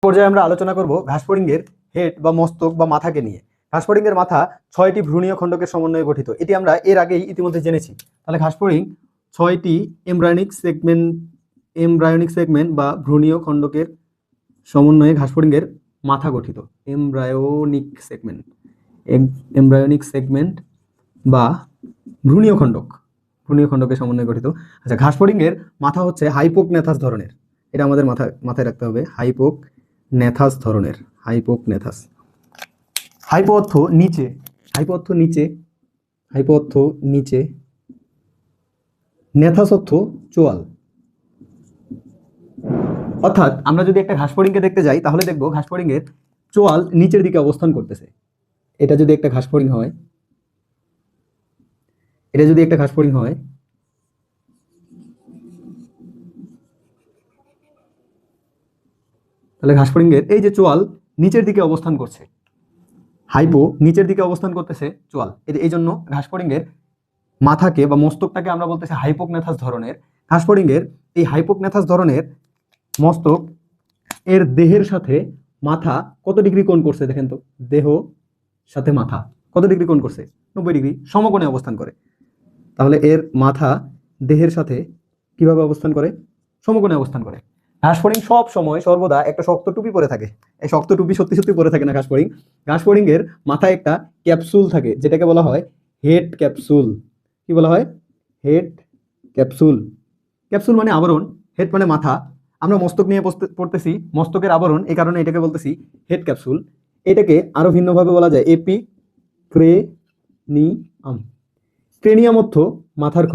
পর্যায়ে আমরা আলোচনা করব ঘাসফড়িংয়ের হেড বা মস্তক বা মাথাকে নিয়ে। ঘাসফড়িংয়ের মাথা 6টি ভ্রূণীয় খণ্ডকের সমন্বয়ে গঠিত। এটি আমরা এর আগেই ইতিমধ্যে জেনেছি। তাহলে ঘাসফড়িং 6টি এমব্রায়োনিক সেগমেন্ট বা ভ্রূণীয় খণ্ডকের সমন্বয়ে ঘাসফড়িংয়ের মাথা গঠিত। এমব্রায়োনিক সেগমেন্ট বা ভ্রূণীয় খণ্ডকের সমন্বয়ে গঠিত। আচ্ছা, ঘাসফড়িংয়ের মাথা হচ্ছে হাইপোগনেথাস ধরনের। এটা আমাদের মাথায় রাখতে হবে, হাইপোগনেথাস ধরনের। হাইপো অর্থ নিচে, নেথাস অর্থ চোয়াল। অর্থাৎ আমরা যদি একটা ঘাসফড়িংকে দেখতে যাই তাহলে দেখবো ঘাসফড়িংয়ের চোয়াল নিচের দিকে অবস্থান করতেছে। এটা যদি একটা ঘাসফড়িং হয়, তাহলে ঘাসফড়িংয়ের এই যে চোয়াল নিচের দিকে অবস্থান করছে, হাইপো নিচের দিকে অবস্থান করতেছে চোয়াল। এই জন্য ঘাসফড়িংয়ের মাথাকে বা মস্তকটাকে আমরা বলতেছি হাইপোগনেথাস ধরনের। ঘাসফড়িংয়ের এই হাইপোগনেথাস ধরনের মস্তক এর দেহের সাথে মাথা কত ডিগ্রি কোণ করছে দেখেন তো। দেহ সাথে মাথা কত ডিগ্রি কোণ করছে? 90 ডিগ্রি সমকোণে অবস্থান করে। তাহলে এর মাথা দেহের সাথে কিভাবে অবস্থান করে? সমকোণে অবস্থান করে। ঘাসফড়িং সব সময় সর্বদা একটা শক্ত টুপি পরে থাকে। এই শক্ত টুপি সত্যি সত্যি পরে থাকে না ঘাসফড়িং এর মাথায় একটা ক্যাপসুল থাকে, যেটাকে বলা হয় হেড ক্যাপসুল। কি বলা হয়? Head capsule. ক্যাপসুল মানে আবরণ, হেড মানে মাথা। আমরা মস্তক নিয়ে পড়তেছি, মস্তকের আবরণ, এই কারণে এটাকে বলতেছি হেড ক্যাপসুল। এটাকে আরো ভিন্নভাবে বলা যায় এপিক্রেনিয়াম। ক্রেনিয়াম অর্থ মাথার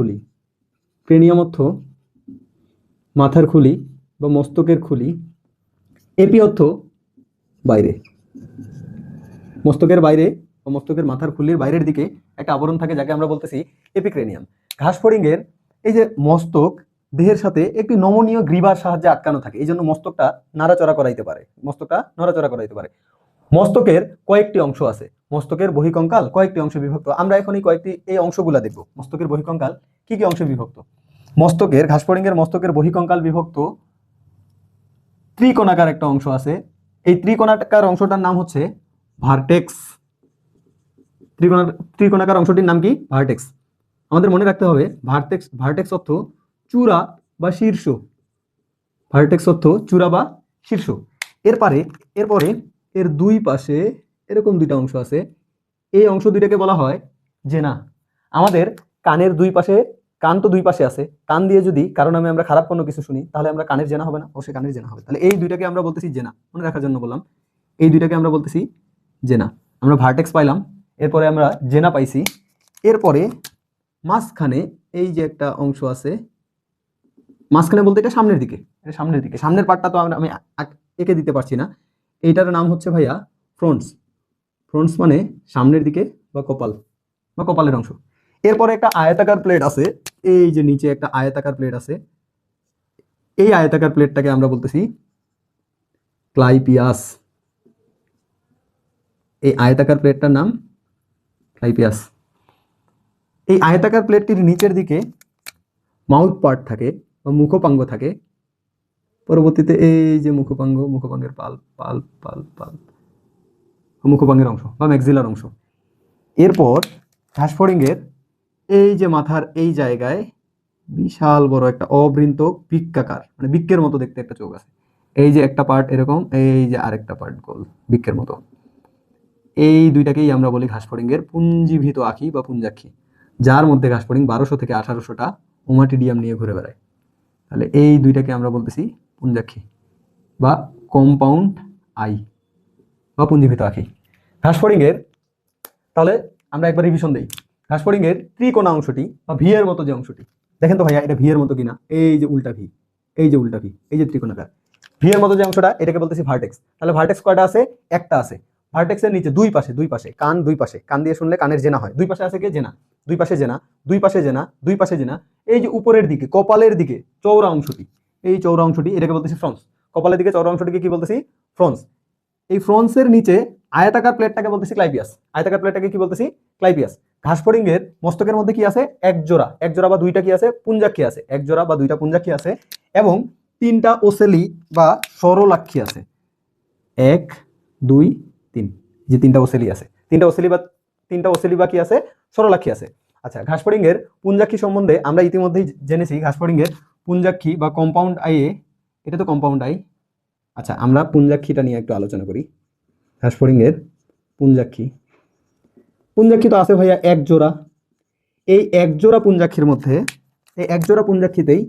খুলি বা মস্তকের খুলি। এপি অর্থ বাইরে, মস্তকের বাইরে বা মস্তকের মাথার খুলির বাইরের দিকে একটা আবরণ থাকে, যাকে আমরা বলতেছি এপিক্রেনিয়াম। ঘাসফড়িংয়ের এই যে মস্তক দেহের সাথে একটি নমনীয় গ্রীবার সাহায্যে আটকানো থাকে, এই জন্য মস্তকটা নড়াচড়া করাইতে পারে। মস্তকের কয়েকটি অংশ আছে। মস্তকের বহিঃকঙ্কাল কয়েকটি অংশে বিভক্ত। আমরা এখন এই অংশগুলা দেখব। মস্তকের বহিঃকঙ্কাল কি কি অংশে বিভক্ত? ঘাসফড়িংয়ের মস্তকের বহিঃকঙ্কাল বিভক্ত ত্রিকোণাকার একটা অংশ আছে। এই ত্রিকোণাকার অংশটার নাম হচ্ছে ভার্টেক্স। ত্রিকোণাকার অংশটির নাম কি? ভার্টেক্স। আমাদের মনে রাখতে হবে ভার্টেক্স অর্থ চূড়া বা শীর্ষ। এরপরে এর দুই পাশে এরকম দুইটা অংশ আছে। এই অংশ দুইটাকে বলা হয় জেনা। আমাদের কানের দুই পাশে, কান তো দুই পাশে আছে, কান দিয়ে যদি কারো নামে আমরা খারাপ কোনো কিছু শুনি তাহলে আমরা কানের জেনা হবে না? অবশ্যই কানের জেনা হবে। তাহলে এই দুইটাকে আমরা বলতেছি জেনা। মনে রাখার জন্য বললাম, এই দুইটাকে আমরা বলতেছি জেনা। আমরা ভার্টেক্স পাইলাম, এরপরে আমরা জেনা পাইছি। এরপরে মাঝখানে এই যে একটা অংশ আছে, মাঝখানে বলতে এটা সামনের দিকে, সামনের পার্টটা তো আমি এঁকে দিতে পারছি না। এইটার নাম হচ্ছে ভাইয়া ফ্রন্টস মানে সামনের দিকে বা কপালের অংশ। এরপরে একটা আয়তাকার প্লেট আছে, এই যে নিচে একটা আয়তাকার প্লেট আছে, এই আয়তাকার প্লেটটাকে আমরা বলতেছি ক্লাইপিয়াস। এই আয়তাকার প্লেটটার নাম ক্লাইপিয়াস। এই আয়তাকার প্লেটটির নিচের দিকে মাউথ পার্ট থাকে বা মুখপাঙ্গ থাকে। পরবর্তীতে এই যে মুখপাঙ্গের মুখপাঙ্গের অংশ বা ম্যাক্সিলার অংশ। এরপর ঘাসফড়িংয়ের এই যে মাথার এই জায়গায় বিশাল বড় একটা অবৃন্ত বৃক্কাকার, মানে বৃক্কের মতো দেখতে একটা চোখ আছে। এই যে একটা পার্ট এরকম, এই যে আরেকটা পার্ট গোল বৃক্কের মতো। এই দুইটাকেই আমরা বলি ঘাসফড়িংয়ের পুঞ্জীভূত আঁখি বা পুঞ্জাক্ষী, যার মধ্যে ঘাসফড়িং 1200 থেকে 1800টা ওমাটিডিয়াম নিয়ে ঘুরে বেড়ায়। তাহলে এই দুইটাকে আমরা বলতেছি পুঞ্জাক্ষী বা কম্পাউন্ড আই বা পুঞ্জীভূত আঁখি। ঘাসফড়িংয়ের তাহলে আমরা একবার রিভিশন দিই। ঘাসফড়িংয়ের ত্রিকোণা অংশটি বা ভি এর মতো যে অংশটি, দেখেন তো ভাইয়া এটা ভি এর মতো কিনা? এই যে উল্টা ভি, এই যে ত্রিকোণাকার ভি এর মতো যে অংশটা, এটাকে বলতেছি ভার্টেক্স। তাহলে ভার্টেক্স কয়টা আছে? একটা আছে। ভার্টেক্সের নিচে দুই পাশে কান দিয়ে শুনলে কানের জেনা হয়। দুই পাশে আছে কি? জেনা। দুই পাশে জেনা। এই যে উপরের দিকে কপালের দিকে চৌড়া অংশটি, এই চৌড়া অংশটি, এটাকে বলতেছি ফ্রন্স। কপালের দিকে চৌড়া অংশটিকে কি বলতেছি? ফ্রন্স। এই ফ্রন্সের নিচে আয়তাকার প্লেটটাকে বলতেছি ক্লাইপিয়াস। ঘাসফড়িংয়ের মস্তকের মধ্যে কি আছে? এক জোড়া বা দুইটা কি আছে? পুঞ্জাক্ষী আছে। এক জোড়া বা দুইটা পুঞ্জাক্ষী আছে এবং 3টা ওসেলি বা সরলাক্ষী আছে। 1 2 3, যে তিনটা ওসেলি আছে, তিনটা ওসেলি বাকি আছে, সরলাক্ষী আছে। আচ্ছা, ঘাসফড়িংয়ের পুঞ্জাক্ষী সম্বন্ধে আমরা ইতিমধ্যেই জেনেছি। ঘাসফড়িংয়ের পুঞ্জাক্ষী বা কম্পাউন্ড আইয়ে, এটা তো কম্পাউন্ড আই। আচ্ছা, আমরা পুঞ্জাক্ষীটা নিয়ে একটু আলোচনা করি। ঘাসফড়িংয়ের পুঞ্জাক্ষী, পুঞ্জাক্ষী তো আছে ভাইয়া এক জোড়া। এই এক জোড়া পুঞ্জাক্ষীর মধ্যে, এই এক জোড়া পুঞ্জাক্ষীতেই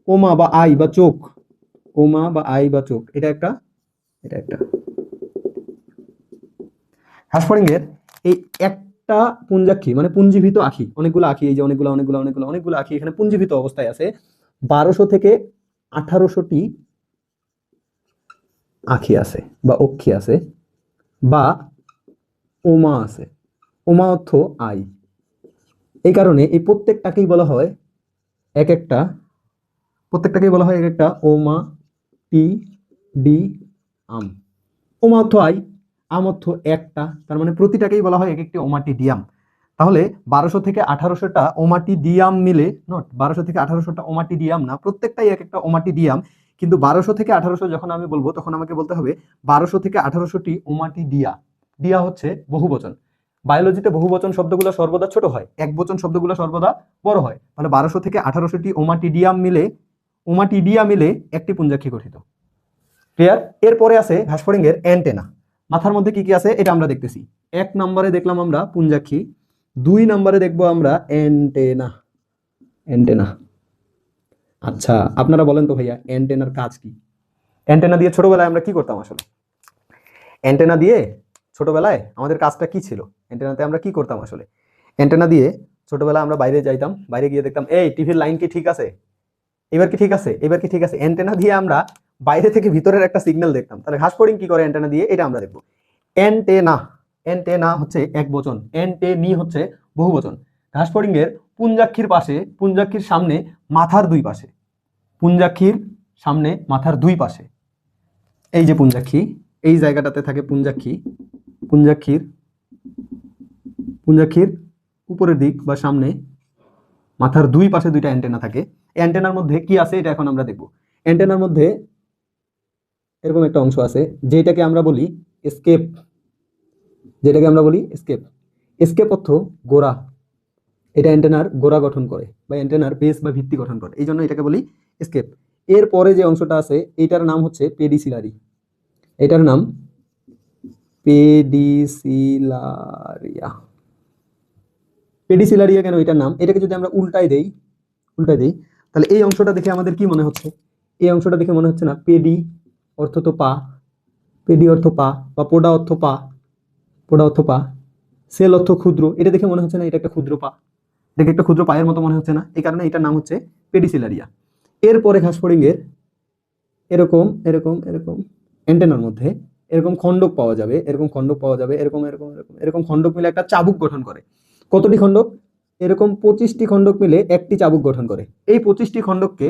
ওমা বা আই বা চোখ, ওমা বা আই বা চোখ, এটা একটা, এটা একটা। ঘাসফড়িংয়ের এই একটা পুঞ্জাক্ষী মানে পুঞ্জীভূত আখি, অনেকগুলো আখি, এই যে অনেকগুলো আখি এখানে পুঞ্জীভূত অবস্থায় আছে। 1200 থেকে 1800টি আখি আছে বা অক্ষি আছে বা ওমা আছে। ওমা অর্থ আই। এই কারণে এই প্রত্যেকটাকেই বলা হয় এক একটা, ওমা টি ডি আম। ওমা অর্থ আই, আম অর্থ একটা, তার মানে প্রতিটাকেই বলা হয় এক একটি ওমাটিডিয়াম। তাহলে 1200 থেকে 1800টা ওমাটিডিয়াম মিলে, নট 1200 থেকে 1800টা ওমাটিডিয়াম না, প্রত্যেকটাই এক একটা ওমাটিডিয়াম। কিন্তু 1200 থেকে 1800 যখন আমি বলবো তখন আমাকে বলতে হবে 1200 থেকে 1800টি ওমাটিডিয়া। ডিয়া হচ্ছে বহুবচন। বায়োলজিতে বহুবচন শব্দগুলো সর্বদা ছোট হয়, একবচন শব্দগুলো সর্বদা বড় হয়। তাহলে 1200 থেকে 1800টি ওমাটিডিয়া মিলে একটি পুঞ্জাক্ষী গঠিত। ক্লিয়ার? এরপরে আছে ঘাসফড়িংয়ের অ্যান্টেনা। মাথার মধ্যে কি কি আছে এটা আমরা দেখতেছি। 1 নম্বরে দেখলাম আমরা পুঞ্জাক্ষী, 2 নম্বরে দেখবো আমরা অ্যান্টেনা। অ্যান্টেনা, আচ্ছা আপনারা বলেন তো ভাইয়া অ্যান্টেনার কাজ কি? অ্যান্টেনা দিয়ে ছোটবেলায় আমরা কি করতাম আসলে? অ্যান্টেনা দিয়ে ছোটবেলায় আমাদের কাজটা কি ছিল? অ্যান্টেনাতে আমরা কি করতাম আসলে? অ্যান্টেনা দিয়ে ছোটবেলায় আমরা বাইরে যাইতাম, বাইরে গিয়ে দেখতাম এই টিভির লাইন কি ঠিক আছে, এবার কি ঠিক আছে, এবার কি ঠিক আছে। অ্যান্টেনা দিয়ে আমরা বাইরে থেকে ভিতরের একটা সিগন্যাল দেখতাম। তাহলে ঘাসফড়িং কি করে অ্যান্টেনা দিয়ে, এটা আমরা দেখবো। অ্যান্টেনা, অ্যান্টেনা হচ্ছে একবচন, অ্যান্টেনি হচ্ছে বহুবচন। ঘাসফড়িংয়ের পুঞ্জাক্ষীর পাশে, পুঞ্জাক্ষীর সামনে মাথার দুই পাশে, পুঞ্জাক্ষীর সামনে মাথার দুই পাশে, এই যে পুঞ্জাক্ষী, এই জায়গাটাতে থাকে পুঞ্জাক্ষী, পুঞ্জাক্ষীর উপরের দিক বা সামনে মাথার দুই পাশে দুইটা অ্যান্টেনা থাকে। অ্যান্টেনার মধ্যে কি আছে এটা এখন আমরা দেখব। অ্যান্টেনার মধ্যে এরকম একটা অংশ আছে যেটাকে আমরা বলি স্কেপ, স্কেপ অর্থ গোড়া। এটা অ্যান্টেনার গোড়া গঠন করে বা অ্যান্টেনার বেস বা ভিত্তি গঠন করে, এই জন্য এটাকে বলি স্কেপ। এর পরে যে অংশটা আছে এটার নাম হচ্ছে পেডিসিলারি, এটার নাম পেডিসিলারিয়া। পেডিসিলারিয়া কেন এটার নাম? এটাকে যদি আমরা উল্টাই দেই তাহলে এই অংশটা দেখে আমাদের কি মনে হচ্ছে? এই অংশটা দেখে মনে হচ্ছে না পেডি অর্থ তো পা, পেডি অর্থ পা বা পোডা অর্থ পা, সেল অর্থ ক্ষুদ্র, এটা দেখে মনে হচ্ছে না এটা একটা ক্ষুদ্র পা, দেখে একটা ক্ষুদ্র পায়ের মতো মনে হচ্ছে না? এই কারণে এটার নাম হচ্ছে পেডিসিলারিয়া। এরপরে ঘাসফড়িংয়ের এরকম এরকম এরকম অ্যান্টেনার মধ্যে এরকম খণ্ডক পাওয়া যাবে, এরকম খণ্ডক মিলে একটা চাবুক গঠন করে। কতটি খণ্ডক? এরকম 25টি খণ্ডক মিলে একটি চাবুক গঠন করে। এই 25টি খণ্ডককে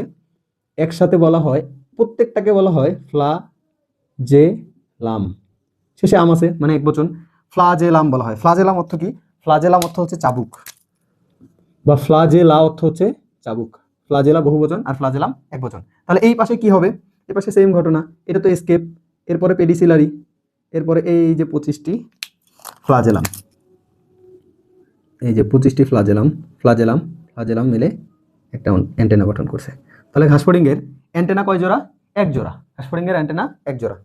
একসাথে বলা হয়, প্রত্যেকটাকে বলা হয় ফ্লাজেলাম। শেষে আম আছে মানে একবচন, ফ্লাজেলাম বলা হয়। ফ্লাজেলাম অর্থ কি? ফ্লাজেলাম অর্থ হচ্ছে চাবুক বা ফ্লাজেলা অর্থ হচ্ছে চাবুক। ফ্লাজেলা বহুবচন আর ফ্লাজেলাম একবচন। তাহলে এই পাশে কি হবে? এই পাশে সেম ঘটনা, এটা তো স্কেপ, এরপরে পেডিসিলারি, এরপরে এই যে 25টি ফ্লাজেলাম, এই যে 25টি ফ্লাজেলাম মিলে একটা অ্যান্টেনা গঠন করছে। তাহলে ঘাসফড়িংয়ের অ্যান্টেনা কয় জোড়া? এক জোড়া। ঘাসফড়িংয়ের অ্যান্টেনা এক জোড়া।